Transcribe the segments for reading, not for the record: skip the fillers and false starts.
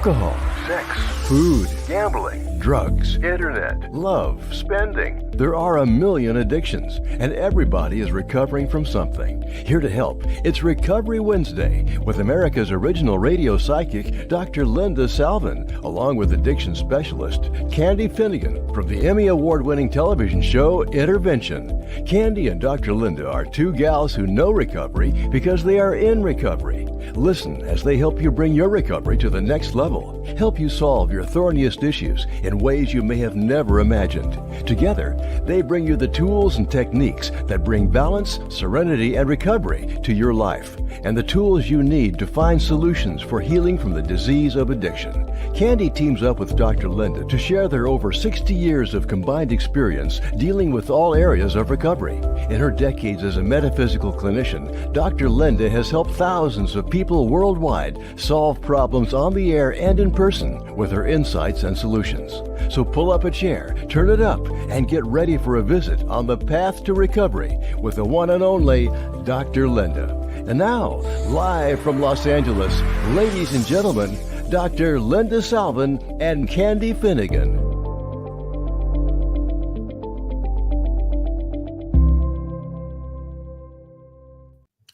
alcohol, sex, food, gambling, drugs, internet, love. spending. There are a million addictions, and everybody is recovering from something. Here to help, it's Recovery Wednesday with America's original radio psychic, Dr. Linda Salvin, along with addiction specialist Candy Finnegan from the Emmy Award-winning television show Intervention. Candy and Dr. Linda are two gals who know recovery because they are in recovery. Listen as they help you bring your recovery to the next level, help you solve your thorniest issues in ways you may have never imagined. Together, they bring you the tools and techniques that bring balance, serenity, and recovery to your life, and the tools you need to find solutions for healing from the disease of addiction. Candy teams up with Dr. Linda to share their over 60 years of combined experience dealing with all areas of recovery. In her decades as a metaphysical clinician, Dr. Linda has helped thousands of people worldwide solve problems on the air and in person with her insights and solutions. So pull up a chair, turn it up, and get ready for a visit on the path to recovery with the one and only Dr. Linda. And now, live from Los Angeles, ladies and gentlemen, Dr. Linda Salvin and Candy Finnegan.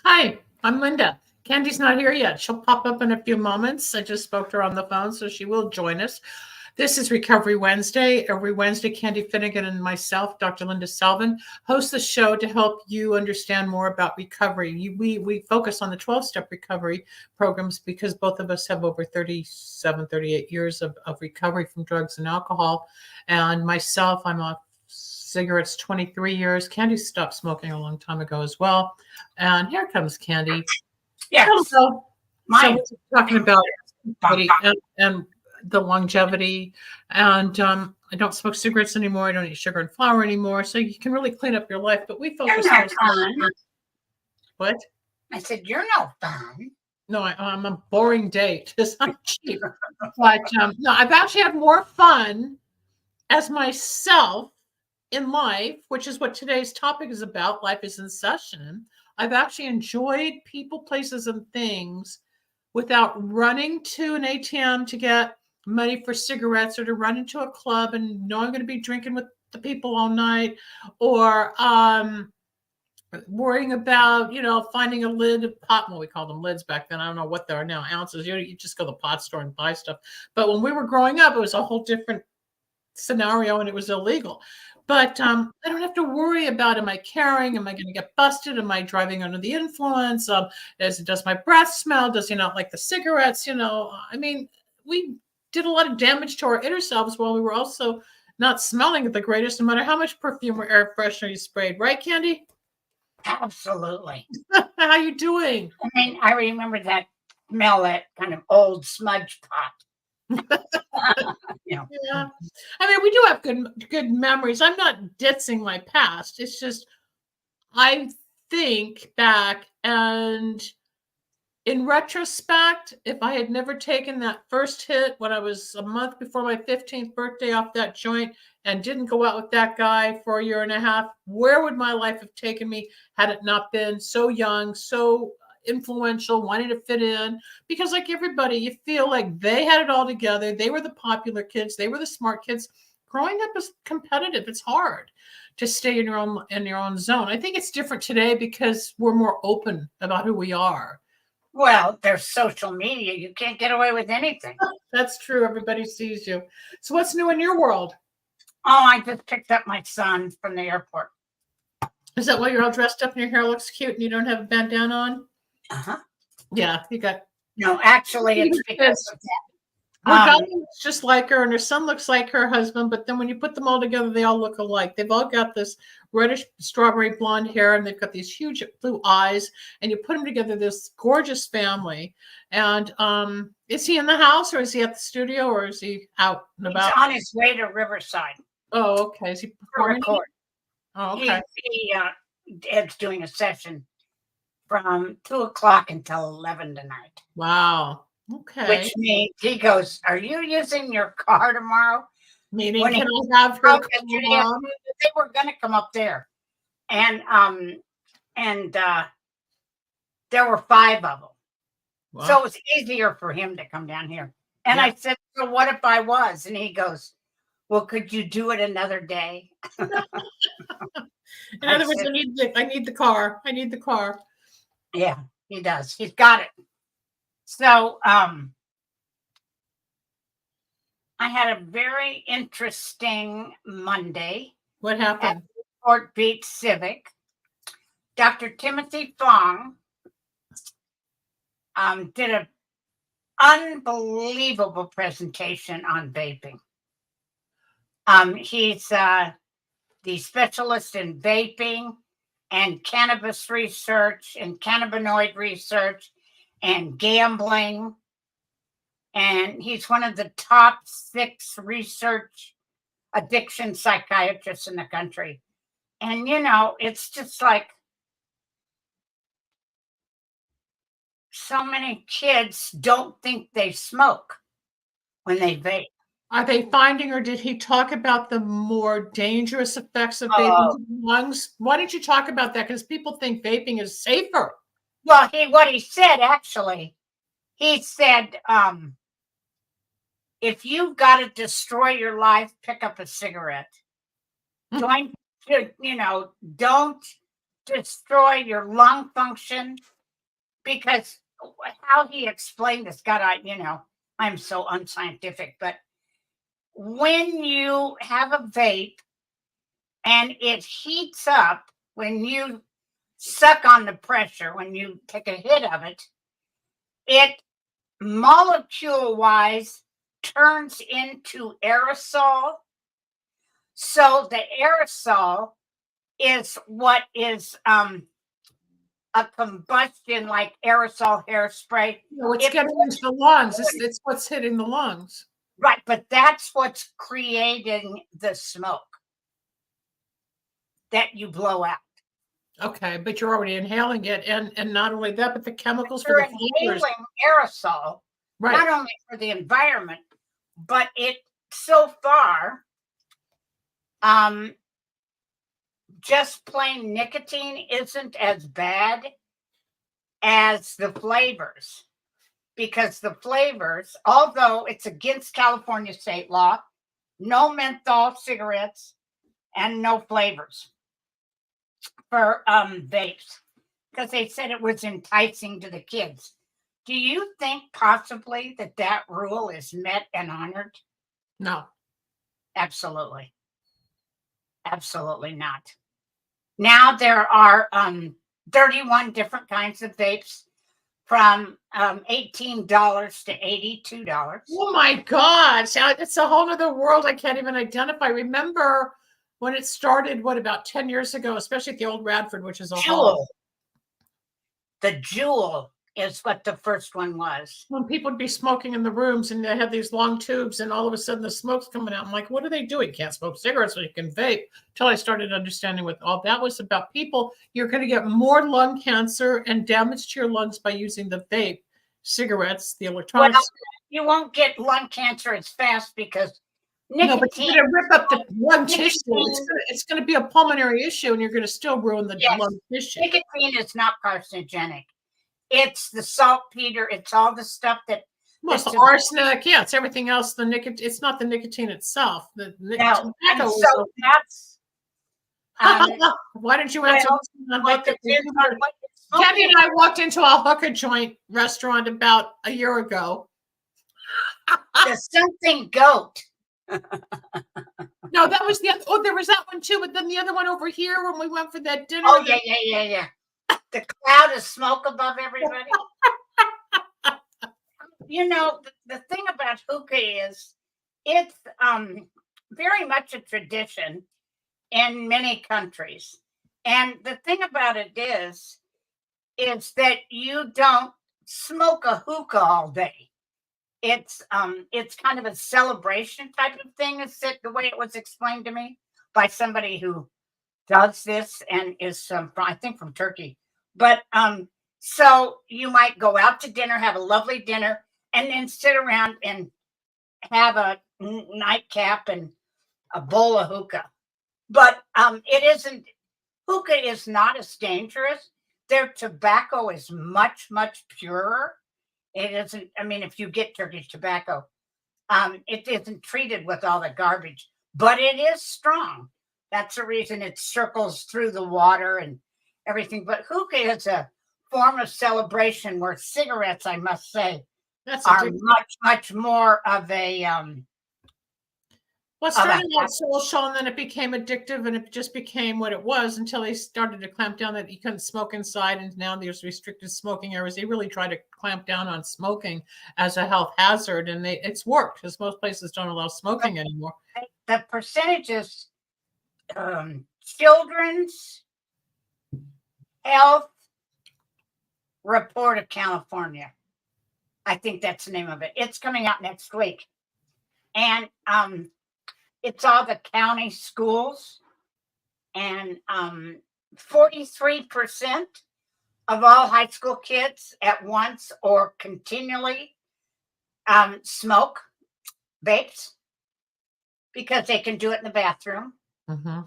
Hi, I'm Linda. Candy's not here yet. She'll pop up in a few moments. I just spoke to her on the phone, so she will join us. This is Recovery Wednesday. Every Wednesday, Candy Finnegan and myself, Dr. Linda Salvin, host the show to help you understand more about recovery. We focus on the 12-step recovery programs because both of us have over 37, 38 years of recovery from drugs and alcohol. And myself, I'm off cigarettes 23 years. Candy stopped smoking a long time ago as well. And here comes Candy. Yes. Hello. Mine. So we're talking about and the longevity, and I don't smoke cigarettes anymore. I don't eat sugar and flour anymore, so you can really clean up your life. But we focus You're on no fun. what? I said, you're no fun. No, I'm a boring date because I'm cheap. But no, I've actually had more fun as myself in life, which is what today's topic is about. Life is in session. I've actually enjoyed people, places, and things without running to an ATM to get money for cigarettes or to run into a club and know I'm going to be drinking with the people all night, or worrying about, finding a lid of pot. Well, we called them lids back then. I don't know what they are now, ounces. You just go to the pot store and buy stuff. But when we were growing up, it was a whole different scenario and it was illegal. But I don't have to worry about, am I carrying? Am I going to get busted? Am I driving under the influence? Does my breath smell? Does he not like the cigarettes? We did a lot of damage to our inner selves while we were also not smelling the greatest, no matter how much perfume or air freshener you sprayed. Right, Candy? Absolutely. How you doing? I mean, I remember that smell, that kind of old smudge pot. Yeah. I mean, we do have good memories. I'm not ditzing my past. It's just I think back, and in retrospect, if I had never taken that first hit when I was a month before my 15th birthday off that joint and didn't go out with that guy for a year and a half, where would my life have taken me had it not been so young, so influential, wanting to fit in? Because like everybody, you feel like they had it all together. They were the popular kids. They were the smart kids. Growing up is competitive. It's hard to stay in your own zone. I think it's different today because we're more open about who we are. Well, there's social media. You can't get away with anything. That's true. Everybody sees you. So what's new in your world? Oh, I just picked up my son from the airport. Is that why you're all dressed up and your hair looks cute and you don't have a bandana on? Uh-huh. Yeah, you got. No, actually, it's because of Her daughter looks just like her, and her son looks like her husband. But then when you put them all together, they all look alike. They've all got this reddish strawberry blonde hair, and they've got these huge blue eyes. And you put them together, this gorgeous family. And is he in the house, or is he at the studio, or is he out and about? He's on his way to Riverside. Oh, okay. Is he To performing? record. Oh, okay. Ed's doing a session from 2:00 until 11 tonight. Wow. Okay. Which means he goes, "Are you using your car tomorrow?" Meaning, when can I have her Okay, come yeah, along? they were going to come up there, and there were 5 of them, Wow. so it was easier for him to come down here. And Yeah. I said, so what if I was? And he goes, well, could you do it another day? In I other words, said, I need the car. I need the car. yeah, he does. He's got it. So I had a very interesting Monday What at happened? Fort Beach Civic. Dr. Timothy Fong did an unbelievable presentation on vaping. He's the specialist in vaping and cannabis research and cannabinoid research and gambling. And he's one of the top 6 research addiction psychiatrists in the country. And, you know, it's just like so many kids don't think they smoke when they vape. Are they finding, or did he talk about the more dangerous effects of vaping Oh. to the lungs? Why don't you talk about that? Because people think vaping is safer. Well, what he said, actually, he said, if you've got to destroy your life, pick up a cigarette. Don't destroy your lung function, because how he explained this, God, I'm so unscientific, but when you have a vape and it heats up, when you suck on the pressure, when you take a hit of it, it molecule-wise turns into aerosol. So the aerosol is what is a combustion, like aerosol hairspray. No, it's getting into the lungs. It's what's hitting the lungs. Right, but that's what's creating the smoke that you blow out. Okay, but you're already inhaling it, and not only that, but the chemicals You're for the flavors. inhaling aerosol, Right. not only for the environment, but it so far, just plain nicotine isn't as bad as the flavors, because the flavors, although it's against California state law, no menthol cigarettes and no flavors for vapes, because they said it was enticing to the kids. Do you think possibly that rule is met and honored? No. Absolutely. Absolutely not. Now there are 31 different kinds of vapes, from $18 to $82. Oh my God. It's a whole other world I can't even identify. Remember when it started, about 10 years ago, especially at the old Radford, which is a Juul. The Juul is what the first one was. When people would be smoking in the rooms and they had these long tubes, and all of a sudden the smoke's coming out. I'm like, what are they doing? Can't smoke cigarettes, so you can vape. Until I started understanding what all that was about. People, you're going to get more lung cancer and damage to your lungs by using the vape cigarettes, the electronics. Well, you won't get lung cancer as fast because nicotine. No, but you're going to rip up the lung tissue. It's going to be a pulmonary issue, and you're going to still ruin the lung tissue. Nicotine is not carcinogenic. It's the saltpeter. It's all the stuff that. Well, it's the arsenic. Yeah, it's everything else. The nicotine. It's not the nicotine itself. The No, tobacco. So that's. Why didn't you answer? Well, Kenny and I walked into a hooker joint restaurant about a year ago. The something goat. No, that was there was that one too, but then the other one over here when we went for that dinner. Oh, yeah. The cloud of smoke above everybody. You know, the thing about hookah is it's very much a tradition in many countries. And the thing about it is that you don't smoke a hookah all day. It's kind of a celebration type of thing, is it the way it was explained to me by somebody who does this and is I think from Turkey. But so you might go out to dinner, have a lovely dinner, and then sit around and have a nightcap and a bowl of hookah. But hookah is not as dangerous. Their tobacco is much, much purer. It isn't, if you get Turkish tobacco, It isn't treated with all the garbage, but it is strong. That's the reason it circles through the water and everything. But hookah is a form of celebration, where cigarettes, I must say, That's are addictive. much more of a Well, it started out social, and then it became addictive, and it just became what it was until they started to clamp down that you couldn't smoke inside, and now there's restricted smoking areas. They really try to clamp down on smoking as a health hazard, and it's worked because most places don't allow smoking anymore. the percentages. Children's Health Report of California. I think that's the name of it. It's coming out next week. And it's all the county schools. And 43% of all high school kids at once or continually smoke vapes because they can do it in the bathroom. Mm-hmm.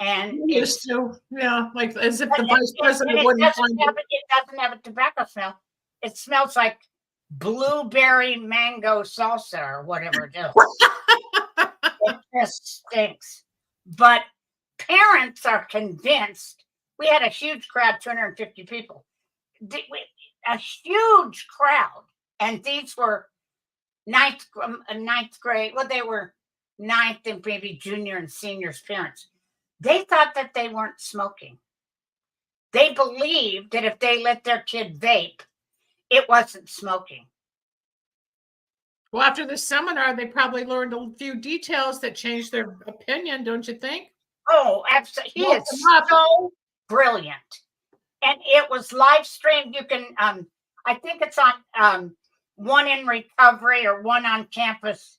And Used to, yeah, like as if the But vice president it wouldn't doesn't find have it doesn't have a tobacco smell. It smells like blueberry mango salsa or whatever it is. It just stinks. But parents are convinced. We had a huge crowd, 250 people. A huge crowd. And these were ninth grade. Well, they were ninth and maybe junior and seniors' parents. They thought that they weren't smoking. They believed that if they let their kid vape, it wasn't smoking. Well, after the seminar, they probably learned a few details that changed their opinion, don't you think? Oh, absolutely. He is so brilliant. And it was live streamed. You can, I think it's on One in Recovery or One on Campus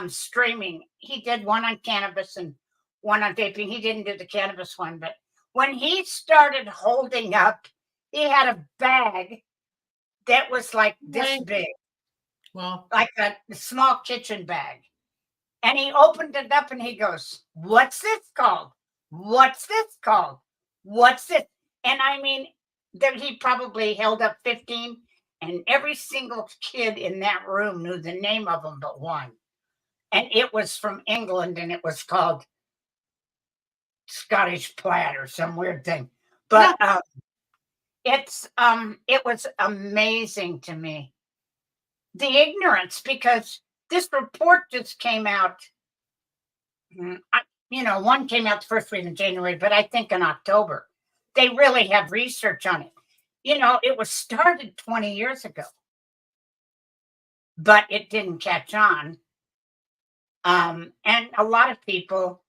streaming. He did one on cannabis and one on vaping. He didn't do the cannabis one, but when he started holding up, he had a bag that was like this big. Well, like a small kitchen bag. And he opened it up and he goes, "What's this called? What's this called? What's this?" And I mean, he probably held up 15, and every single kid in that room knew the name of them but one. And it was from England, and it was called Scottish Plaid or some weird thing. But it was amazing to me. The ignorance, because this report just came out, one came out the first week in January, but I think in October. They really have research on it. It was started 20 years ago, but it didn't catch on. And a lot of people,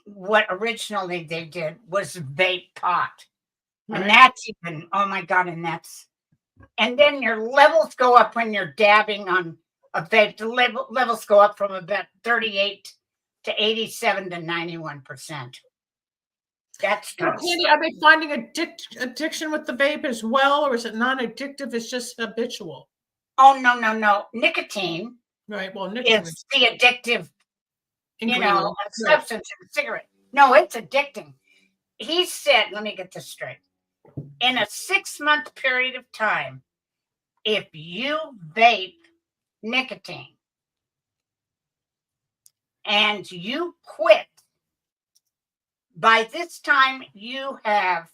what originally they did was vape pot. Right. And that's even, oh my God, and then your levels go up when you're dabbing on a vape. The levels go up from about 38 to 87 to 91%. That's good. Candy, are they finding addiction with the vape as well, or is it non-addictive? It's just habitual. Oh, no. Nicotine. Right. Well, nicotine is the addictive, ingredient. substance in a cigarette. No, it's addicting. He said, let me get this straight. In a 6-month period of time, if you vape nicotine and you quit, by this time you have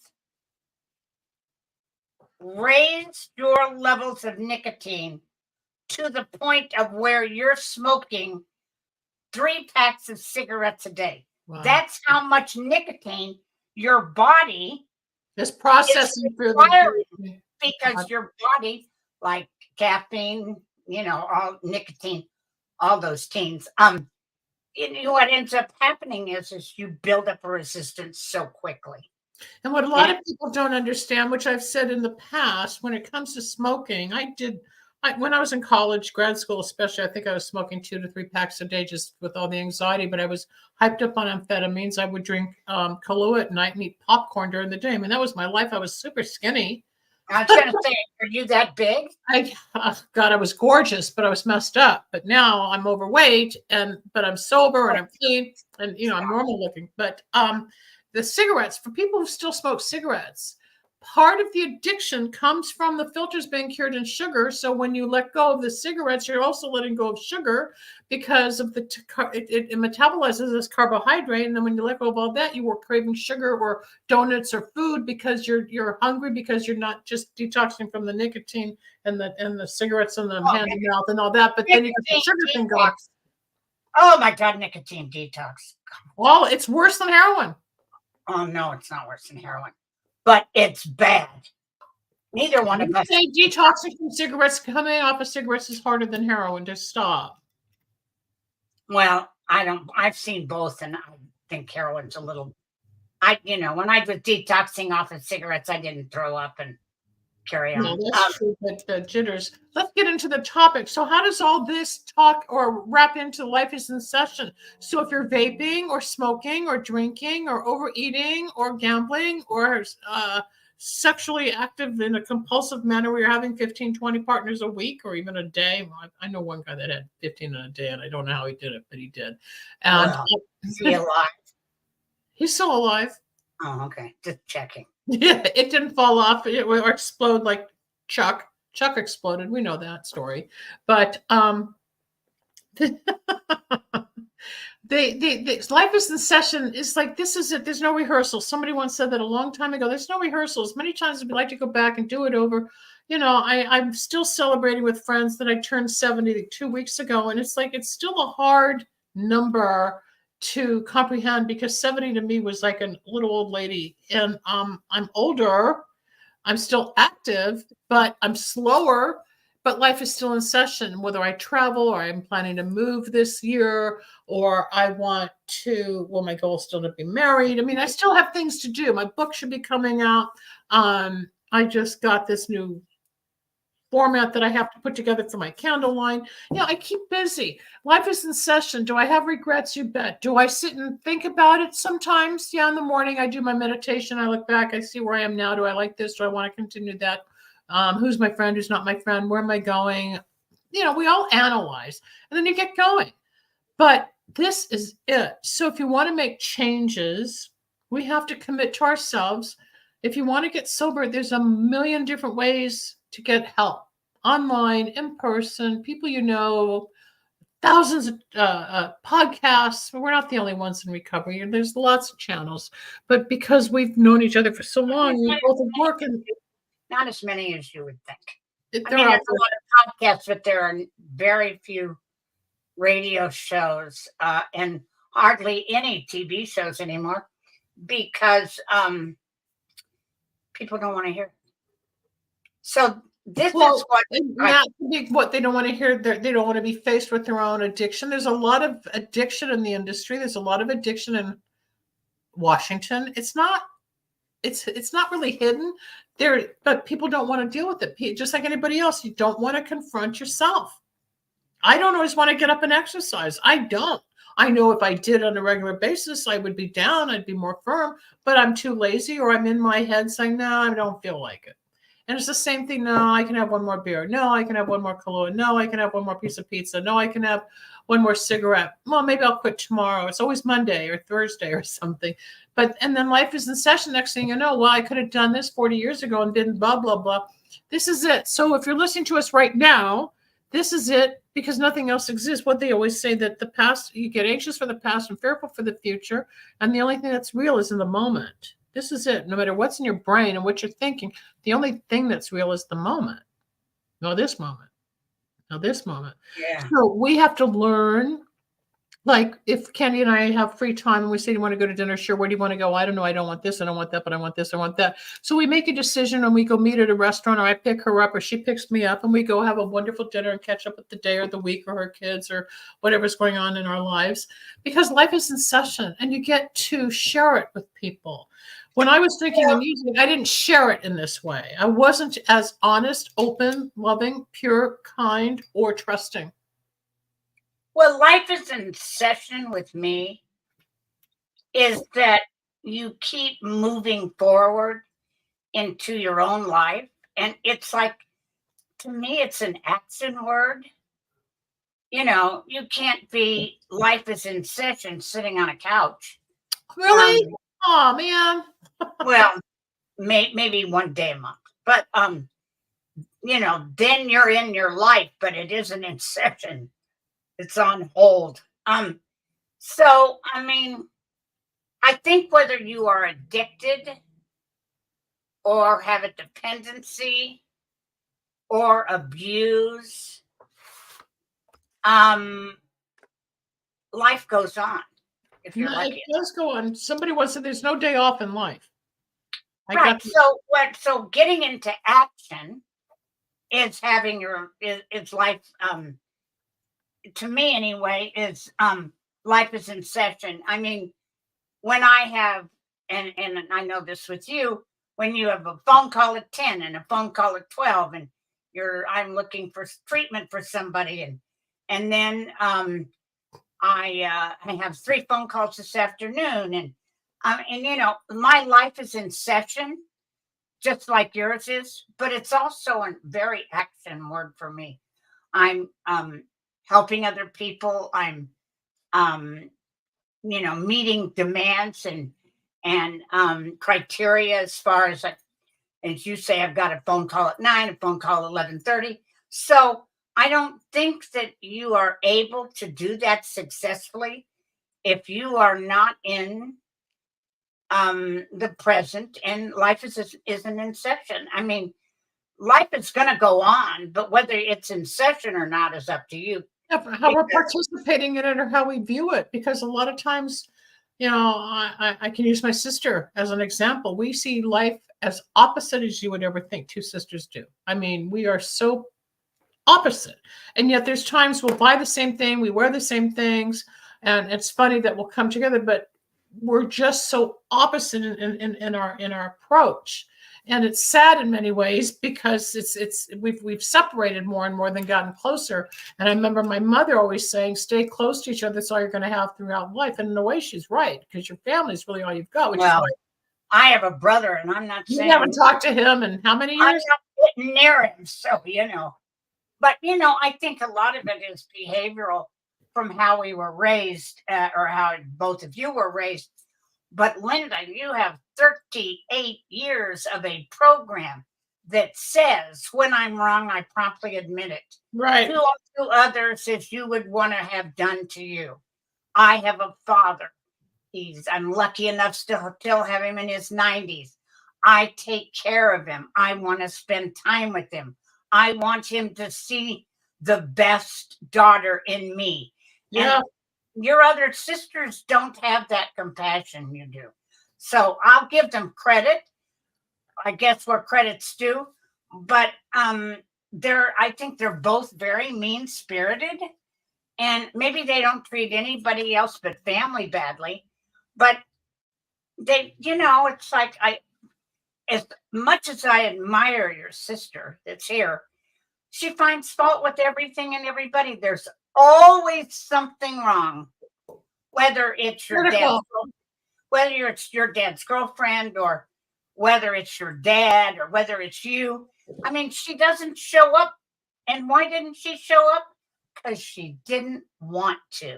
raised your levels of nicotine to the point of where you're smoking 3 packs of cigarettes a day. Wow. That's how much nicotine your body is processing through because your body, like caffeine, all nicotine, all those teens. What ends up happening is you build up a resistance so quickly. And what a lot of people don't understand, which I've said in the past, when it comes to smoking, when I was in college, grad school especially, I think I was smoking 2 to 3 packs a day just with all the anxiety, but I was hyped up on amphetamines. I would drink Kahlua at night and eat popcorn during the day. I mean, that was my life. I was super skinny. I was going to say, are you that big? God, I was gorgeous, but I was messed up. But now I'm overweight, but I'm sober and I'm clean and, I'm normal looking. But the cigarettes, for people who still smoke cigarettes, part of the addiction comes from the filters being cured in sugar. So when you let go of the cigarettes, you're also letting go of sugar because of it metabolizes as carbohydrate. And then when you let go of all that, you were craving sugar or donuts or food because you're hungry, because you're not just detoxing from the nicotine and the cigarettes and the hand to mouth and all that. But then you get the sugar thing going. Oh my God, nicotine detox. Well, it's worse than heroin. Oh no, it's not worse than heroin, but it's bad. Neither one of us. Say detoxing from cigarettes, coming off of cigarettes is harder than heroin. Just stop. Well, I've seen both, and I think heroin's a little. When I was detoxing off of cigarettes, I didn't throw up and carry on. No, that's true, but the jitters. Let's get into the topic. So how does all this talk or wrap into Life is in Session? So if you're vaping or smoking or drinking or overeating or gambling or sexually active in a compulsive manner where you're having 15, 20 partners a week or even a day. I know one guy that had 15 in a day, and I don't know how he did it, but he did. And is he alive? He's still alive. Oh, okay. Just checking. Yeah, it didn't fall off or explode like Chuck. Chuck exploded. We know that story. But Life is in Session is like, this is it. There's no rehearsal. Somebody once said that a long time ago. There's no rehearsals. Many times I'd like to go back and do it over. I'm still celebrating with friends that I turned 70 2 weeks ago. And it's like, it's still a hard number to comprehend because 70 to me was like a little old lady. And I'm older. I'm still active, but I'm slower. But life is still in session, whether I travel or I'm planning to move this year or I want to, my goal is still to be married. I mean, I still have things to do. My book should be coming out. I just got this new format that I have to put together for my candle line. I keep busy. Life is in session. Do I have regrets? You bet. Do I sit and think about it sometimes? Yeah, in the morning I do my meditation. I look back. I see where I am now. Do I like this? Do I want to continue that? Who's my friend? Who's not my friend? Where am I going? We all analyze and then you get going. But this is it. So if you want to make changes, we have to commit to ourselves. If you want to get sober, there's a million different ways to get help. Online, in person, people thousands of podcasts. We're not the only ones in recovery. There's lots of channels. But because we've known each other for so long, we both work in. Not as many as you would think. There's a lot of podcasts, but there are very few radio shows and hardly any TV shows anymore because people don't want to hear it. So this is what they don't want to hear. They don't want to be faced with their own addiction. There's a lot of addiction in the industry. There's a lot of addiction in Washington. It's not really hidden there, but people don't want to deal with it. Just like anybody else, you don't want to confront yourself. I don't always want to get up and exercise. I don't. I know if I did on a regular basis, I would be down. I'd be more firm, but I'm too lazy or I'm in my head saying, no, I don't feel like it. And it's the same thing. No, I can have one more beer. No, I can have one more Kahlua. No, I can have one more piece of pizza. No, I can have one more cigarette. Well, maybe I'll quit tomorrow. It's always Monday or Thursday or something. And then life is in session. Next thing you know, I could have done this 40 years ago and didn't blah, blah, blah. This is it. So if you're listening to us right now, this is it because nothing else exists. What they always say that the past, you get anxious for the past and fearful for the future. And the only thing that's real is in the moment. This is it. No matter what's in your brain and what you're thinking, the only thing that's real is the moment. No, this moment. No, this moment. Yeah. So we have to learn, like if Candy and I have free time and we say, do you want to go to dinner? Sure. Where do you want to go? I don't know. I don't want this. I don't want that, but I want this. I want that. So we make a decision and we go meet at a restaurant or I pick her up or she picks me up and we go have a wonderful dinner and catch up with the day or the week or her kids or whatever's going on in our lives because life is in session and you get to share it with people. When I was drinking and using, I didn't share it in this way. I wasn't as honest, open, loving, pure, kind, or trusting. Well, life is in session with me is that you keep moving forward into your own life. And it's like, to me, it's an action word. You can't be life is in session sitting on a couch. Really? Oh, man. Well, maybe one day a month. But then you're in your life, but it isn't in session. It's on hold. So I mean, I think whether you are addicted or have a dependency or abuse, life goes on if you're No, lucky. it does go on. Somebody once said there's no day off in life. Right. So getting into action is having it's life, to me anyway, is life is in session. I mean, when I have, and I know this with you, when you have a phone call at 10 and a phone call at 12, and I'm looking for treatment for somebody, and then I have 3 phone calls this afternoon, and my life is in session, just like yours is, but it's also a very action word for me. I'm helping other people. I'm meeting demands and criteria as far as you say, I've got a phone call at 9, a phone call at 11:30. So I don't think that you are able to do that successfully if you are not in the present, and life is an inception. I mean, life is going to go on, but whether it's in session or not is up to you. Yeah, how we're participating in it or how we view it, because a lot of times, I can use my sister as an example. We see life as opposite as you would ever think 2 sisters do. I mean, we are so opposite, and yet there's times we'll buy the same thing, we wear the same things, and it's funny that we'll come together, but we're just so opposite in our approach. And it's sad in many ways because we've separated more and more than gotten closer. And I remember my mother always saying, stay close to each other. That's all you're going to have throughout life. And in a way, she's right, because your family is really all you've got. Which is why I have a brother, and I'm not saying you haven't talked to him in how many years? I'm not getting near him, so But I think a lot of it is behavioral from how we were raised, or how both of you were raised. But Linda, you have 38 years of a program that says, when I'm wrong, I promptly admit it. Right. To others as you would want to have done to you. I have a father. I'm lucky enough to still have him in his 90s. I take care of him. I want to spend time with him. I want him to see the best daughter in me. Yeah. And your other sisters don't have that compassion you do. So I'll give them credit, I guess, where credit's due. But I think they're both very mean-spirited. And maybe they don't treat anybody else but family badly. But they, it's like as much as I admire your sister that's here, she finds fault with everything and everybody. There's always something wrong, whether it's your dad's girlfriend, or whether it's your dad, or whether it's you. I mean, she doesn't show up. And why didn't she show up? Because she didn't want to.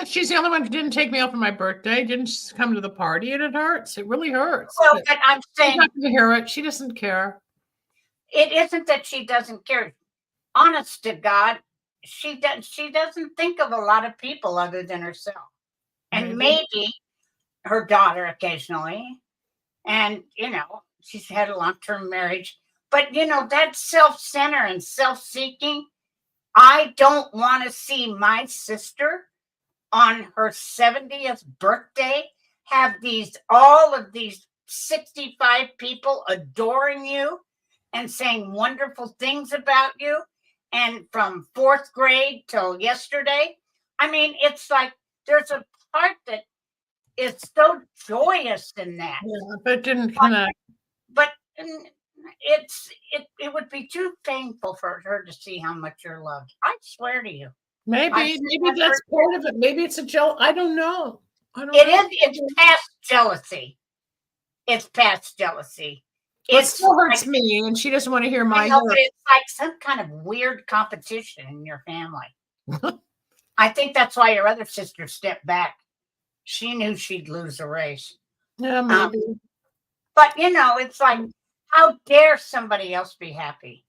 She's the only one who didn't take me out for my birthday, didn't come to the party, and it hurts. It really hurts. Well, but I'm saying, she's not going to hear it. She doesn't care. It isn't that she doesn't care. Honest to God, she doesn't think of a lot of people other than herself. And maybe her daughter occasionally. And, she's had a long-term marriage. But, that self-center and self-seeking, I don't want to see my sister on her 70th birthday have all of these 65 people adoring you and saying wonderful things about you. And from 4th grade till yesterday, I mean, it's like there's a part that is so joyous in that. Yeah, but it didn't connect. But it would be too painful for her to see how much you're loved. I swear to you. Maybe that's part of it. Maybe it's I don't know. It's past jealousy. It's past jealousy. It still hurts me, and she doesn't want to hear my hurt. But it's like some kind of weird competition in your family. I think that's why your other sister stepped back. She knew she'd lose the race. Yeah, maybe. But it's like, how dare somebody else be happy?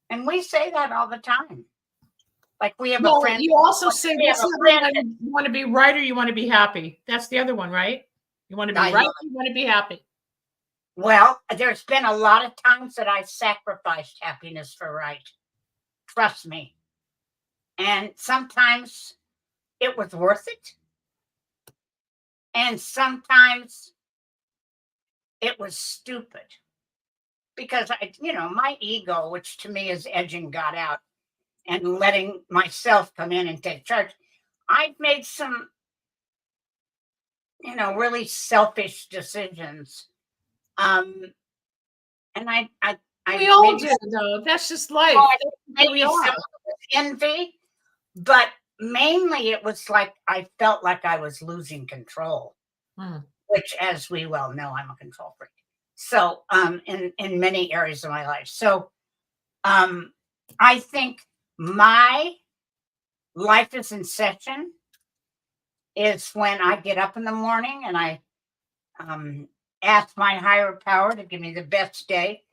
And we say that all the time. Like we have a friend. You also say we have what's a the friend other one? You want to be right or you want to be happy? That's the other one, right? You want to be right or you want to be happy? Well, there's been a lot of times that I sacrificed happiness for right. Trust me. And sometimes it was worth it. And sometimes it was stupid. Because my ego, which to me is edging God out and letting myself come in and take charge, I've made some, really selfish decisions. And I we all do, though. That's just life. Maybe some of it was envy, but mainly it was like I felt like I was losing control, which, as we well know, I'm a control freak. So, in many areas of my life. So, I think my life is in session is when I get up in the morning and I ask my higher power to give me the best day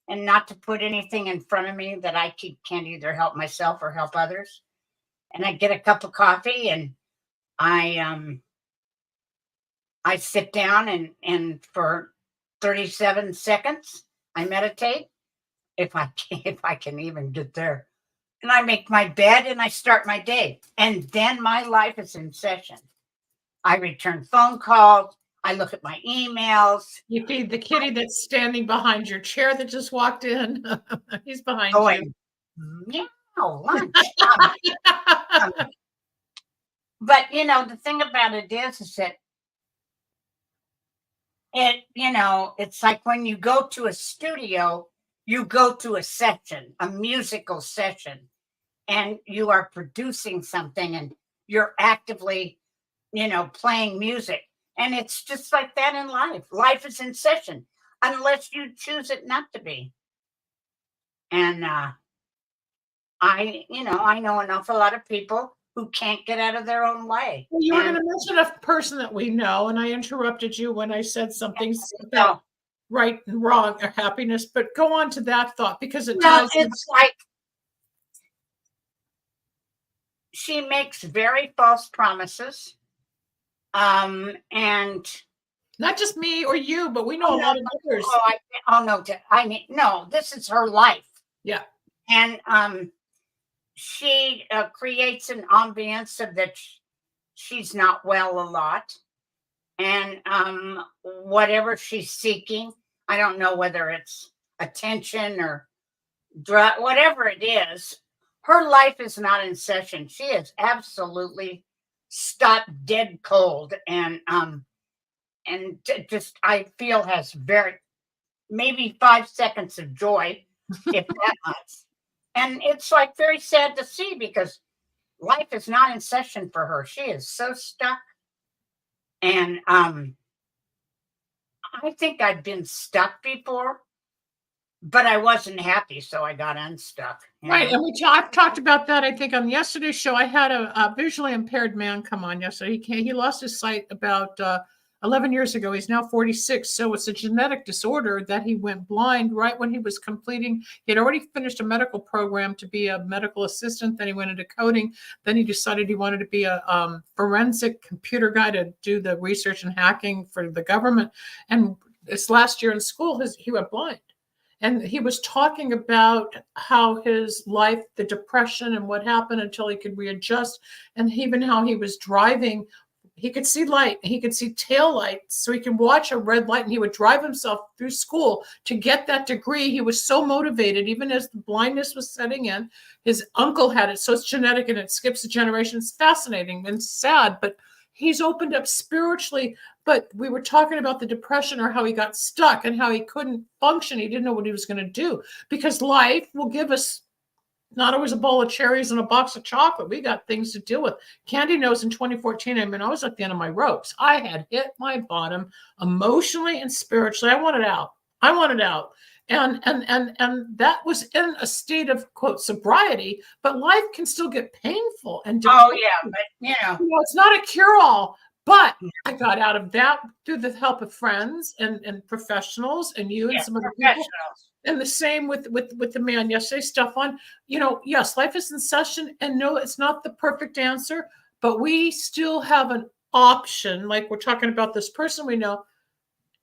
and not to put anything in front of me that I can't either help myself or help others. And I get a cup of coffee and I sit down and for 37 seconds, I meditate, if I can even get there. And I make my bed and I start my day. And then my life is in session. I return phone calls. I look at my emails. You feed the kitty that's standing behind your chair that just walked in. He's behind you. Meow, lunch. But, the thing about it is that it's like when you go to a studio, you go to a session, a musical session, and you are producing something and you're actively, playing music. And it's just like that in life. Life is in session unless you choose it not to be. And I know an awful lot of people who can't get out of their own way. Well, you were going to mention a person that we know, and I interrupted you when I said something about right and wrong or happiness, but go on to that thought because it's like she makes very false promises. And not just me or you, but we know a lot of others. No, this is her life. Yeah. And she creates an ambience of that she's not well a lot. And whatever she's seeking, I don't know whether it's attention or whatever it is, her life is not in session. She is absolutely stopped dead cold. And just, I feel, has maybe 5 seconds of joy, if that much. And it's like very sad to see because life is not in session for her. She is so stuck. And I think I've been stuck before, but I wasn't happy, so I got unstuck. Right, and I've talked about that. I think on yesterday's show, I had a visually impaired man come on yesterday. He lost his sight about 11 years ago. He's now 46. So it's a genetic disorder that he went blind right when he was completing. He had already finished a medical program to be a medical assistant. Then he went into coding. Then he decided he wanted to be a forensic computer guy to do the research and hacking for the government. And this last year in school, he went blind. And he was talking about how his life, the depression and what happened until he could readjust, and even how he was driving. He could see light, he could see tail lights, so he could watch a red light, and he would drive himself through school to get that degree. He was so motivated, even as the blindness was setting in. His uncle had it, so it's genetic and it skips a generation. It's fascinating and sad, but he's opened up spiritually. But we were talking about the depression or how he got stuck and how he couldn't function. He didn't know what he was going to do because life will give us not always a bowl of cherries and a box of chocolate. We got things to deal with. Candy knows in 2014, I was at the end of my ropes. I had hit my bottom emotionally and spiritually. I wanted out. And that was in a state of, quote, sobriety, but life can still get painful. And but it's not a cure-all. But I got out of that through the help of friends and professionals and you and Yeah, some other people. professionals. And the same with the man yesterday, Stefan. Yes, life is in session, and no, it's not the perfect answer, but we still have an option, like we're talking about this person we know,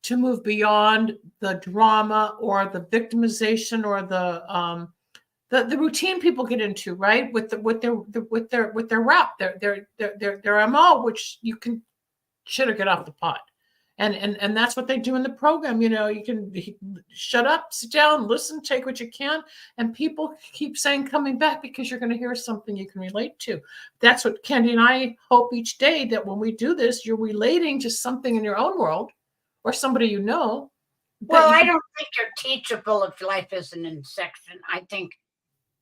to move beyond the drama or the victimization or the routine people get into, right? With their rap, their MO, which you can shit or get off the pot. And that's what they do in the program. You can shut up, sit down, listen, take what you can. And people keep saying coming back because you're going to hear something you can relate to. That's what Candy and I hope each day, that when we do this, you're relating to something in your own world or somebody you know. Well, I don't think you're teachable if life isn't in section. I think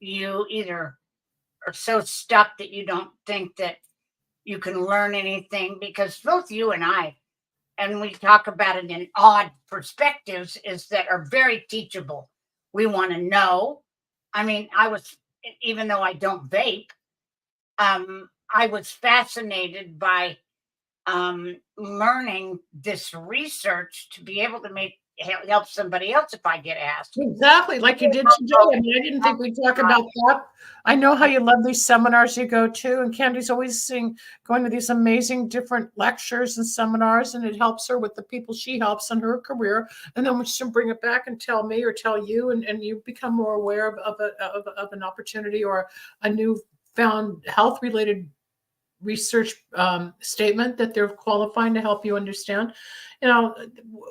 you either are so stuck that you don't think that you can learn anything, because both you and I, and we talk about it in odd perspectives, is that are very teachable. We want to know. I mean, even though I don't vape, I was fascinated by learning this research to be able to help somebody else if I get asked. Exactly, like you did today. I mean, I didn't think we'd talk about that. I know how you love these seminars you go to, and Candy's always going to these amazing different lectures and seminars, and it helps her with the people she helps in her career. And then she can bring it back and tell me or tell you, and you become more aware of an opportunity or a new found health-related research statement that they're qualifying to help you understand.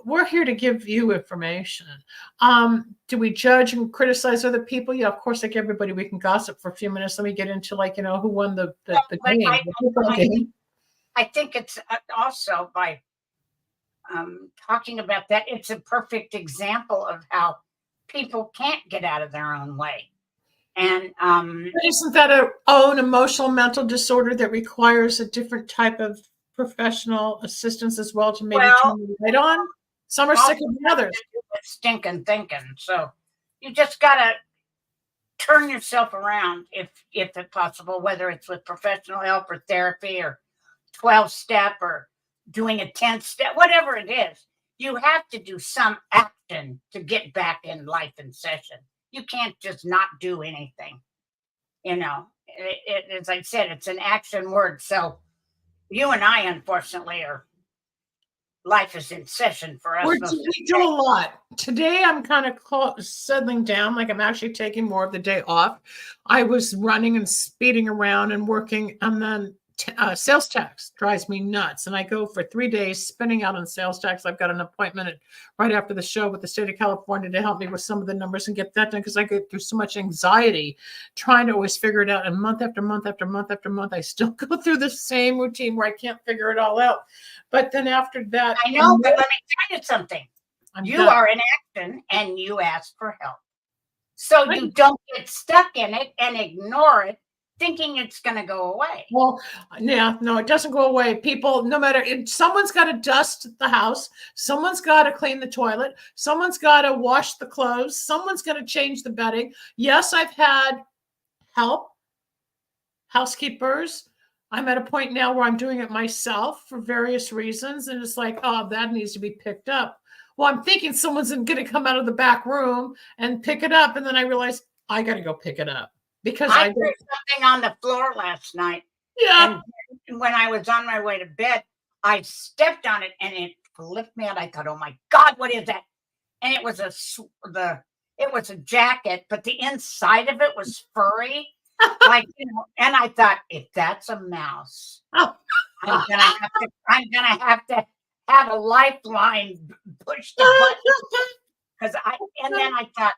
We're here to give you information. Do we judge and criticize other people? Yeah, of course, like everybody, we can gossip for a few minutes. Let me get into who won the game. I think it's also by talking about that, it's a perfect example of how people can't get out of their own way. And isn't that an own emotional mental disorder that requires a different type of professional assistance as well to maybe turn the light on? Some are sicker than others. Stinking thinking. So you just gotta turn yourself around if it's possible, whether it's with professional help or therapy or 12-step or doing a 10-step, whatever it is. You have to do some action to get back in life in session. You can't just not do anything. As I said, it's an action word. So you and I, unfortunately, life is in session for us. We do a lot. Today, I'm kind of settling down, like I'm actually taking more of the day off. I was running and speeding around and working, and then sales tax drives me nuts. And I go for 3 days spinning out on sales tax. I've got an appointment right after the show with the state of California to help me with some of the numbers and get that done, because I get through so much anxiety trying to always figure it out. And month after month after month after month, I still go through the same routine where I can't figure it all out. But then after that, I know, but let me tell you something. You are in action and you ask for help. So you don't get stuck in it and ignore it, thinking it's going to go away. Well, yeah, no, it doesn't go away. People, no matter, someone's got to dust the house, someone's got to clean the toilet, someone's got to wash the clothes, someone's going to change the bedding. Yes, I've had help, housekeepers. I'm at a point now where I'm doing it myself for various reasons, and it's like, oh, that needs to be picked up. Well, I'm thinking someone's going to come out of the back room and pick it up, and then I realize I got to go pick it up. Because I threw something on the floor last night. Yeah. And when I was on my way to bed, I stepped on it and it flipped me out. I thought, oh my God, what is that? And it was a jacket, but the inside of it was furry. And I thought, if that's a mouse, I'm gonna have to have a lifeline push the button. Then I thought,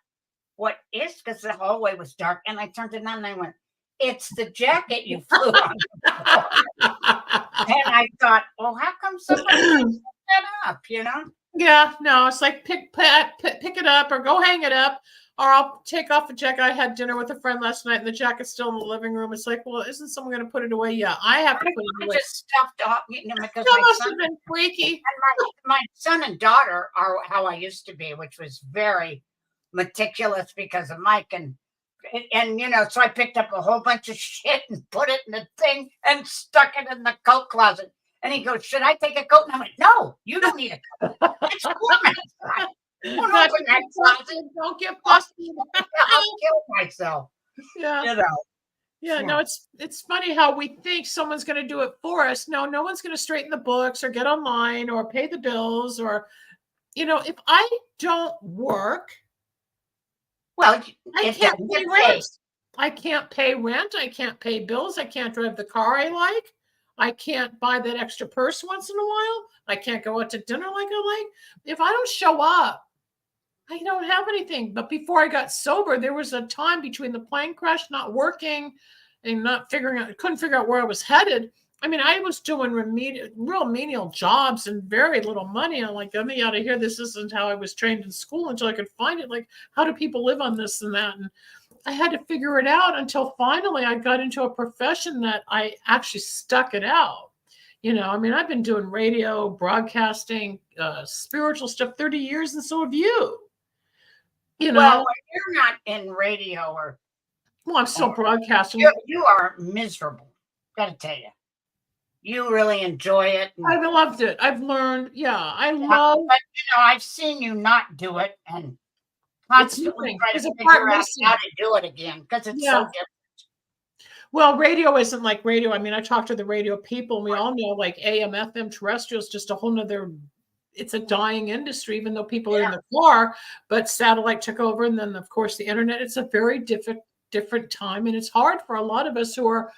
what is, because the hallway was dark, and I turned it on and I went, it's the jacket you flew on. And I thought, well, how come somebody picked that up, Yeah, no, it's like pick it up or go hang it up, or I'll take off the jacket. I had dinner with a friend last night and the jacket's still in the living room. It's like, well, isn't someone going to put it away? Yeah, I have to put it away. I just stuffed off, because that must have been freaky. And my son and daughter are how I used to be, which was very meticulous because of Mike and so I picked up a whole bunch of shit and put it in the thing and stuck it in the coat closet. And he goes, should I take a coat? And I'm like, no, you don't need a coat. It's warm outside. Don't open that closet. Don't get busted. I'll kill myself. Yeah. You know. Yeah, no, it's funny how we think someone's going to do it for us. No, no one's going to straighten the books or get online or pay the bills or, if I don't work, Well, I can't pay rent. I can't pay rent. I can't pay bills. I can't drive the car I like. I can't buy that extra purse once in a while. I can't go out to dinner like I like. If I don't show up, I don't have anything. But before I got sober, there was a time between the plane crash, not working, and couldn't figure out where I was headed. I mean, I was doing real menial jobs and very little money. I'm like, get me out of here. This isn't how I was trained in school until I could find it. Like, how do people live on this and that? And I had to figure it out until finally I got into a profession that I actually stuck it out. I mean, I've been doing radio, broadcasting, spiritual stuff 30 years, and so have you. Well, you're not in radio I'm still broadcasting. You are miserable. Got to tell you, you really enjoy it. I've loved it. I've learned. Yeah, I love. But I've seen you not do it and constantly try to figure out how to do it again because it's so different. Well, radio isn't like radio. I mean, I talk to the radio people, and we all know like AM, FM, terrestrial is just a whole nother. It's a dying industry, even though people are in the car, but satellite took over. And then of course the internet, it's a very different time. And it's hard for a lot of us who are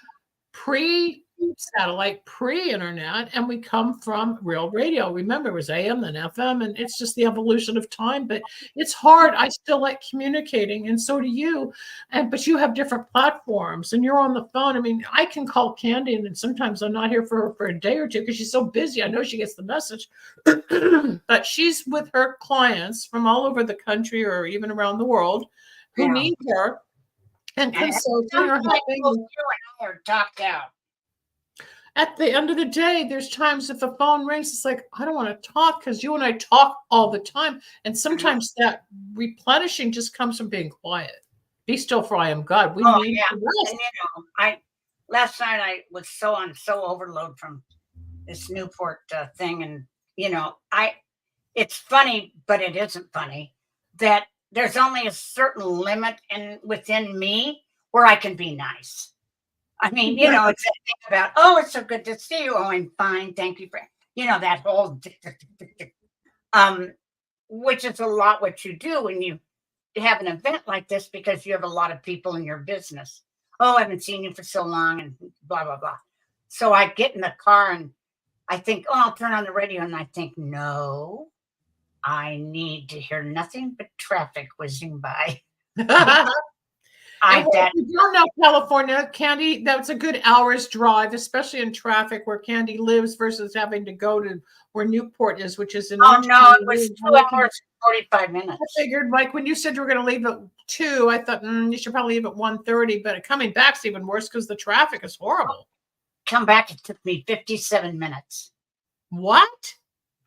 pre-satellite, pre-internet, and we come from real radio. Remember, it was AM, then FM, and it's just the evolution of time, but it's hard. I still like communicating, and so do you. But you have different platforms, and you're on the phone. I mean, I can call Candy, and sometimes I'm not here for a day or two because she's so busy. I know she gets the message, but she's with her clients from all over the country or even around the world who need her. And consulting or helping. You and I are talked out. At the end of the day, there's times if the phone rings, it's like, I don't want to talk because you and I talk all the time. And sometimes that replenishing just comes from being quiet. Be still, for I am God. We need to rest. And last night I was so overload from this Newport thing. And, it's funny, but it isn't funny that there's only a certain limit within me where I can be nice. I mean, it's that thing about, it's so good to see you. Oh, I'm fine. Thank you for, that whole, which is a lot what you do when you have an event like this because you have a lot of people in your business. Oh, I haven't seen you for so long and blah, blah, blah. So I get in the car and I think, I'll turn on the radio. And I think, no. I need to hear nothing but traffic whizzing by. If you don't know California, Candy, that's a good hour's drive, especially in traffic where Candy lives versus having to go to where Newport is, which is in. Oh, no, it was 2 hours, 45 minutes. I figured, Mike, when you said you were going to leave at 2, I thought, you should probably leave at 1:30, but coming back's even worse because the traffic is horrible. Come back, it took me 57 minutes. What?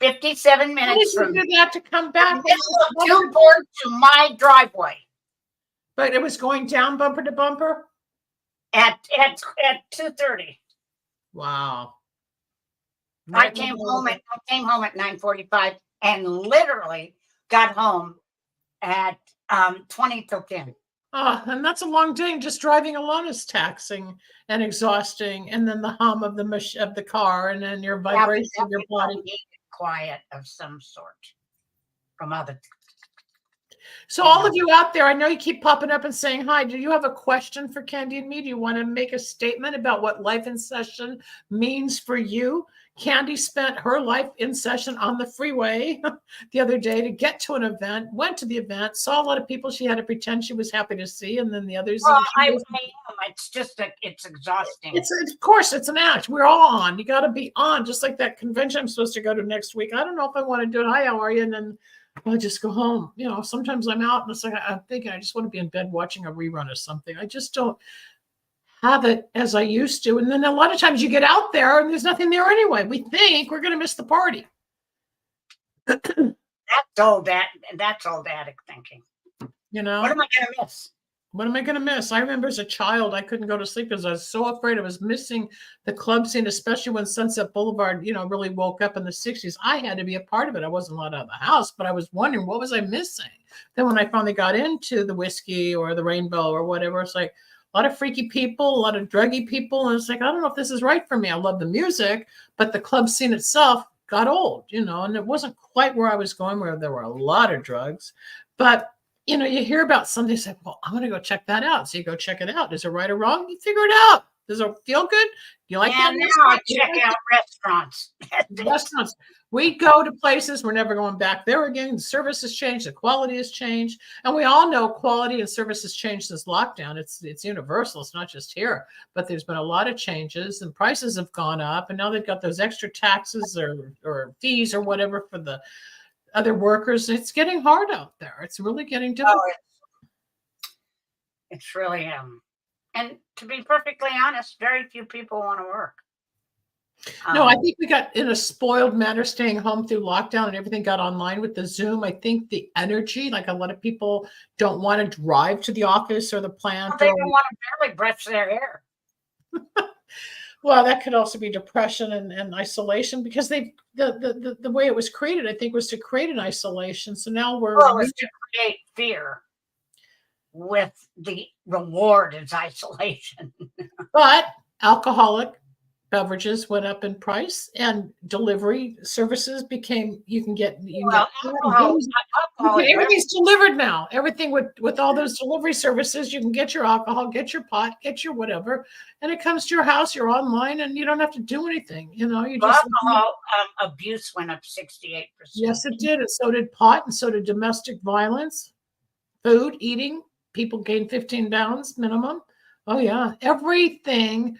57 minutes from that to come back. Newport to my driveway. But it was going down bumper to bumper? At 2:30. Wow. I came home at 9:45 and literally got home at 20 till 10. Oh, and that's a long day. Just driving alone is taxing and exhausting. And then the hum of the car and then your vibration of your body. Quiet of some sort from other. So all of you out there, I know you keep popping up and saying hi. Do you have a question for Candy and me? Do you want to make a statement about what life in session means for you? Candy spent her life in session on the freeway the other day to get to an event, went to the event, saw a lot of people she had to pretend she was happy to see, and then the others. Well, I am. It's just it's exhausting. Of course, it's an act. We're all on. You got to be on, just like that convention I'm supposed to go to next week. I don't know if I want to do it. Hi, how are you? And then I'll just go home. Sometimes I'm out and it's like I'm thinking I just want to be in bed watching a rerun or something. I just don't have it as I used to. And then a lot of times you get out there and there's nothing there anyway. We think we're going to miss the party. That's old addict thinking. What am I going to miss? What am I going to miss? I remember as a child, I couldn't go to sleep because I was so afraid I was missing the club scene, especially when Sunset Boulevard, really woke up in the 60s. I had to be a part of it. I wasn't allowed out of the house, but I was wondering, what was I missing? Then when I finally got into the whiskey or the rainbow or whatever, it's like a lot of freaky people, a lot of druggy people. And it's like, I don't know if this is right for me. I love the music, but the club scene itself got old, and it wasn't quite where I was going, where there were a lot of drugs. But you hear about something, say, well, I'm going to go check that out. So you go check it out. Is it right or wrong? You figure it out. Does it feel good? You like that? Now I check out restaurants. Restaurants. We go to places. We're never going back there again. The service has changed. The quality has changed. And we all know quality and service has changed since lockdown. It's universal. It's not just here. But there's been a lot of changes and prices have gone up. And now they've got those extra taxes or fees or whatever for the other workers. It's getting hard out there. It's really getting difficult. It's really and to be perfectly honest, very few people want to work. No, I think we got in a spoiled manner staying home through lockdown and everything got online with the Zoom. I think the energy, like a lot of people don't want to drive to the office or the plant. They don't want to barely brush their hair. Well, that could also be depression and isolation because the way it was created, I think, was to create an isolation. So now it's to create fear with the reward is isolation. But alcoholic beverages went up in price and delivery services became, alcohol, everything's delivered now. Everything with all those delivery services, you can get your alcohol, get your pot, get your whatever, and it comes to your house, you're online and you don't have to do anything. Alcohol abuse went up 68%. Yes, it did. And so did pot and so did domestic violence, food, eating. People gained 15 pounds minimum. Oh yeah. Everything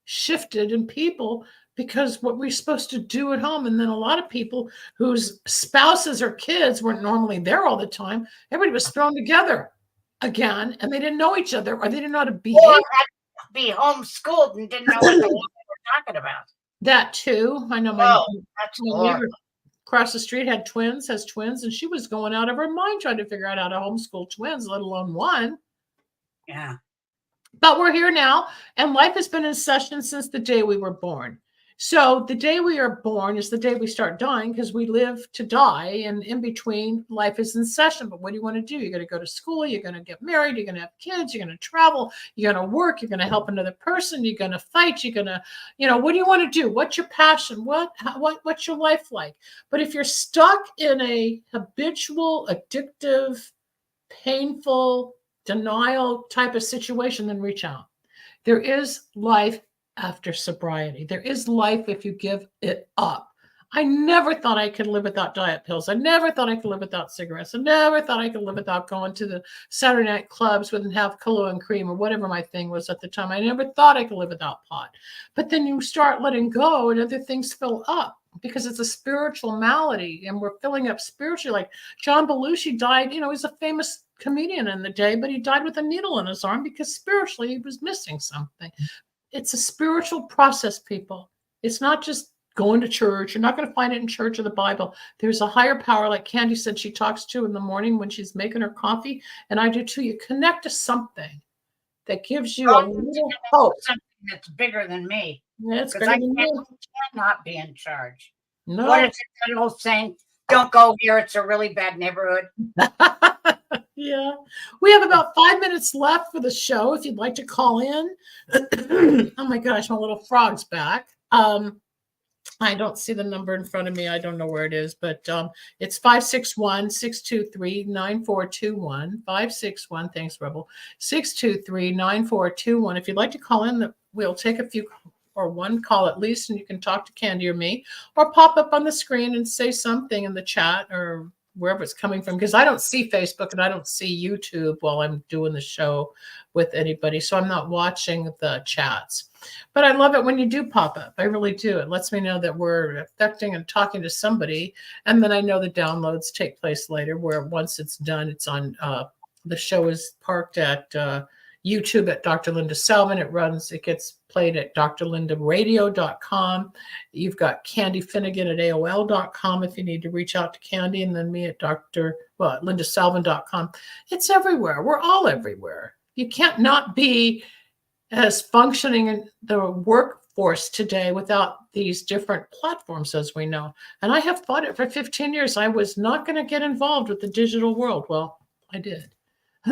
shifted in people because what we're supposed to do at home. And then a lot of people whose spouses or kids weren't normally there all the time, everybody was thrown together again and they didn't know each other or they didn't know how to behave. Or had to be homeschooled and didn't know what they were talking about. That too. I know my neighbor across the street has twins, and she was going out of her mind trying to figure out how to homeschool twins, let alone one. Yeah. But we're here now, and life has been in session since the day we were born. So the day we are born is the day we start dying because we live to die, and in between, life is in session. But what do you want to do? You're going to go to school, you're going to get married, you're going to have kids, you're going to travel, you're going to work, you're going to help another person, you're going to fight, you're going to, what do you want to do? What's your passion? What's your life like? But if you're stuck in a habitual, addictive, painful, denial type of situation, then reach out. There is life after sobriety. There is life if you give it up. I never thought I could live without diet pills. I never thought I could live without cigarettes. I never thought I could live without going to the Saturday night clubs and have Kahlua and cream or whatever my thing was at the time. I never thought I could live without pot. But then you start letting go and other things fill up because it's a spiritual malady and we're filling up spiritually. Like John Belushi died, he's a famous comedian in the day, but he died with a needle in his arm because spiritually he was missing something. It's a spiritual process, people. It's not just going to church. You're not going to find it in church or the Bible. There's a higher power, like Candy said she talks to in the morning when she's making her coffee, and I do too. You connect to something that gives you a little hope. Something that's bigger than me. Yeah, it's bigger than me. Cannot be in charge. No. What is it, that old saying? Don't go here. It's a really bad neighborhood. Yeah. We have about 5 minutes left for the show if you'd like to call in. Oh my gosh, my little frog's back. I don't see the number in front of me. I don't know where it is, but it's 561-623-9421. 561, thanks, Rebel. 623-9421. If you'd like to call in, we'll take a few or one call at least, and you can talk to Candy or me, or pop up on the screen and say something in the chat or wherever it's coming from, because I don't see Facebook and I don't see YouTube while I'm doing the show with anybody. So I'm not watching the chats. But I love it when you do pop up. I really do. It lets me know that we're affecting and talking to somebody. And then I know the downloads take place later, where once it's done, it's on, the show is parked at YouTube at Dr. Linda Salvin. It gets played at drlindaradio.com. You've got Candy Finnegan at AOL.com if you need to reach out to Candy, and then me at lindasalvin.com. It's everywhere. We're all everywhere. you can't not be as functioning in the workforce today without these different platforms, as we know. And I have fought it for 15 years. I was not going to get involved with the digital world. Well, I did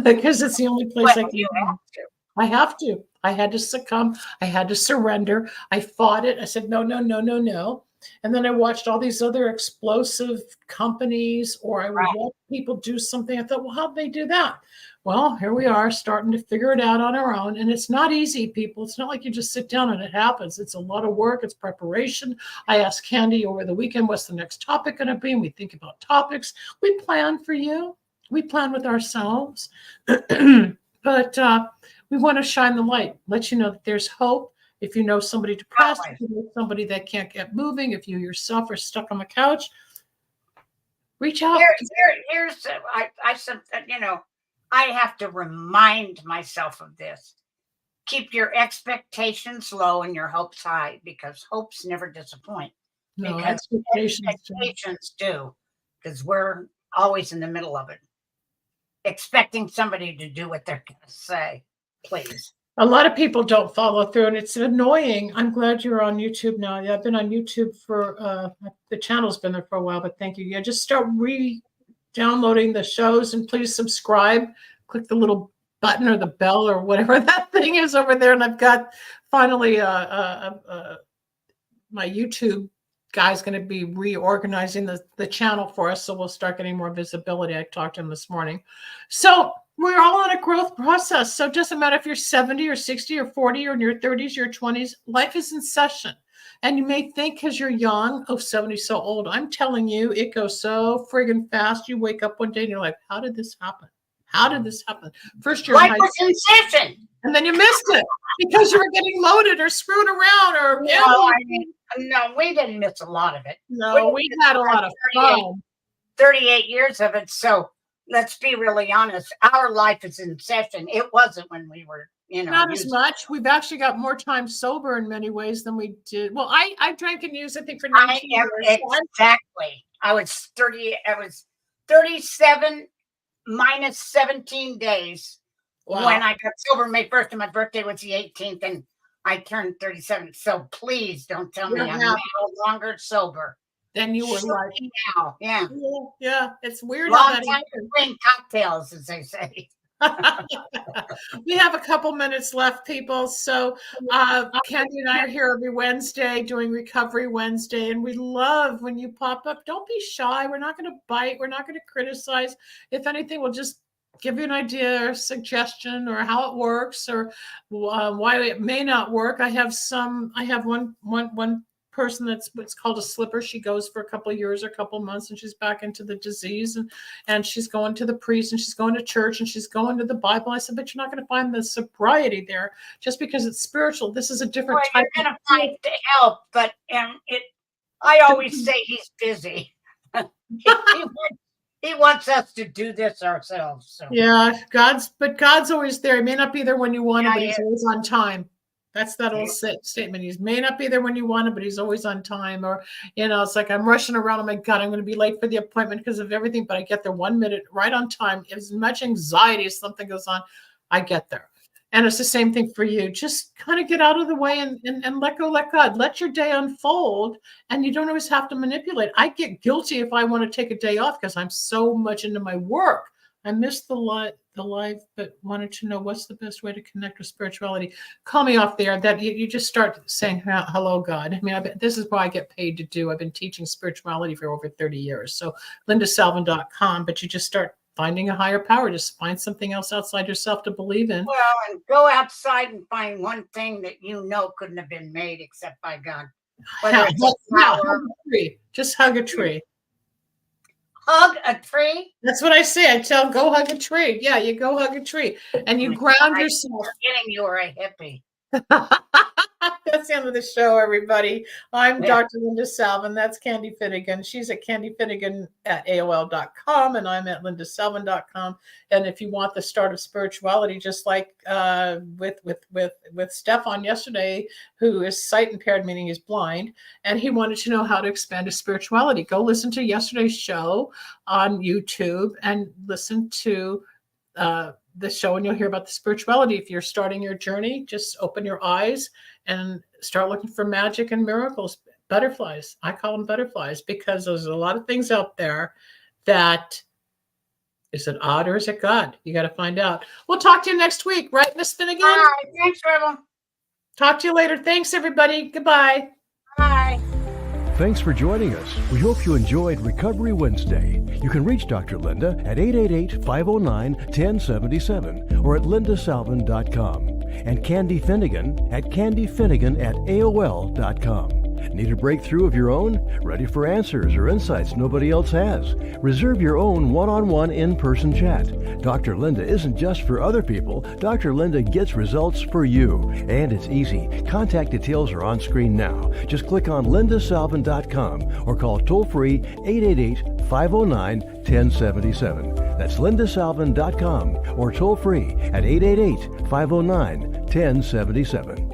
because it's the only place I can. You have to. I have to. I had to succumb. I had to surrender. I fought it. I said, no, no, no, no, no. And then I watched all these other explosive companies, or I would watch people do something. I thought, well, how'd they do that? Well, here we are starting to figure it out on our own. And it's not easy, people. It's not like you just sit down and it happens. It's a lot of work. It's preparation. I asked Candy over the weekend, what's the next topic going to be? And we think about topics. We plan for you. We plan with ourselves. But we want to shine the light, let you know that there's hope. If you know somebody depressed, if you know somebody that can't get moving, if you yourself are stuck on the couch, reach out. Here's I said, I have to remind myself of this. Keep your expectations low and your hopes high, because hopes never disappoint. No, because expectations do, because we're always in the middle of it, expecting somebody to do what they're going to say. Please. A lot of people don't follow through, and it's annoying. I'm glad you're on YouTube now. Yeah, I've been on YouTube for the channel's been there for a while, but thank you. Yeah, just start downloading the shows, and please subscribe. Click the little button or the bell or whatever that thing is over there. And I've got finally my YouTube guy's going to be reorganizing the channel for us, so we'll start getting more visibility. I talked to him this morning. So we're all on a growth process. So it doesn't matter if you're 70 or 60 or 40 or in your 30s, your 20s, life is in session. And you may think because you're young, 70 so old. I'm telling you, it goes so friggin' fast. You wake up one day and you're like, how did this happen? How did this happen? First you're life was in session. And then you missed it because you were getting loaded or screwed around or no, we didn't miss a lot of it. No, we had a lot of fun. 38 years of it. So let's be really honest. Our life is in session. It wasn't when we were, not as much. We've actually got more time sober in many ways than we did. Well, I drank and used, I think, for 19 years. Exactly. I was 37 minus 17 days. Wow. When I got sober May 1st, and my birthday was the 18th, and I turned 37. So please don't tell me I'm no longer sober. Then you were like now. Yeah. Yeah. It's weird. Long time to drink cocktails, as they say. We have a couple minutes left, people. So Candy and I are here every Wednesday doing Recovery Wednesday, and we love when you pop up. Don't be shy. We're not going to bite. We're not going to criticize. If anything, we'll just give you an idea or suggestion or how it works or why it may not work. I have one person that's what's called a slipper. She goes for a couple of years or a couple of months, and she's back into the disease, and she's going to the priest, and she's going to church, and she's going to the Bible. I said, but you're not going to find the sobriety there just because it's spiritual. This is a different type. You're going to find the help, but I always say he's busy. He wants us to do this ourselves. So. Yeah, God's always there. He may not be there when you want him, but he's always on time. That's that old statement. He may not be there when you want him, but he's always on time. Or, it's like I'm rushing around. Oh my God, I'm going to be late for the appointment because of everything. But I get there 1 minute right on time. As much anxiety as something goes on, I get there. And it's the same thing for you. Just kind of get out of the way and let go, let God. Let your day unfold. And you don't always have to manipulate. I get guilty if I want to take a day off because I'm so much into my work. I missed the live, but wanted to know what's the best way to connect with spirituality. Call me off there. That you just start saying, hello, God. I mean, this is what I get paid to do. I've been teaching spirituality for over 30 years. So lindasalvin.com, but you just start finding a higher power. Just find something else outside yourself to believe in. Well, and go outside and find one thing that couldn't have been made except by God. Hug a tree. Just hug a tree. Hug a tree? That's what I say. I tell them, go hug a tree. Yeah, you go hug a tree. And you ground yourself. Forgetting you are a hippie. That's the end of the show, everybody. I'm Dr. Linda Salvin. That's Candy Finnegan. She's at candyfinnegan@AOL.com, and I'm at lindasalvin.com. And if you want the start of spirituality, just like with Stefan yesterday, who is sight impaired, meaning he's blind, and he wanted to know how to expand his spirituality, go listen to yesterday's show on YouTube and listen to the show and you'll hear about the spirituality. If you're starting your journey, just open your eyes and start looking for magic and miracles. Butterflies. I call them butterflies because there's a lot of things out there that, is it odd or is it God? You got to find out. We'll talk to you next week, right, Miss Finnegan? All right. Thanks, Rebel. Talk to you later. Thanks, everybody. Goodbye. Bye. Thanks for joining us. We hope you enjoyed Recovery Wednesday. You can reach Dr. Linda at 888-509-1077 or at lindasalvin.com and Candy Finnegan at candyfinnegan@aol.com. Need a breakthrough of your own? Ready for answers or insights nobody else has? Reserve your own one-on-one in-person chat. Dr. Linda isn't just for other people. Dr. Linda gets results for you. And it's easy. Contact details are on screen now. Just click on lindasalvin.com or call toll-free 888-509-1077. That's lindasalvin.com or toll-free at 888-509-1077.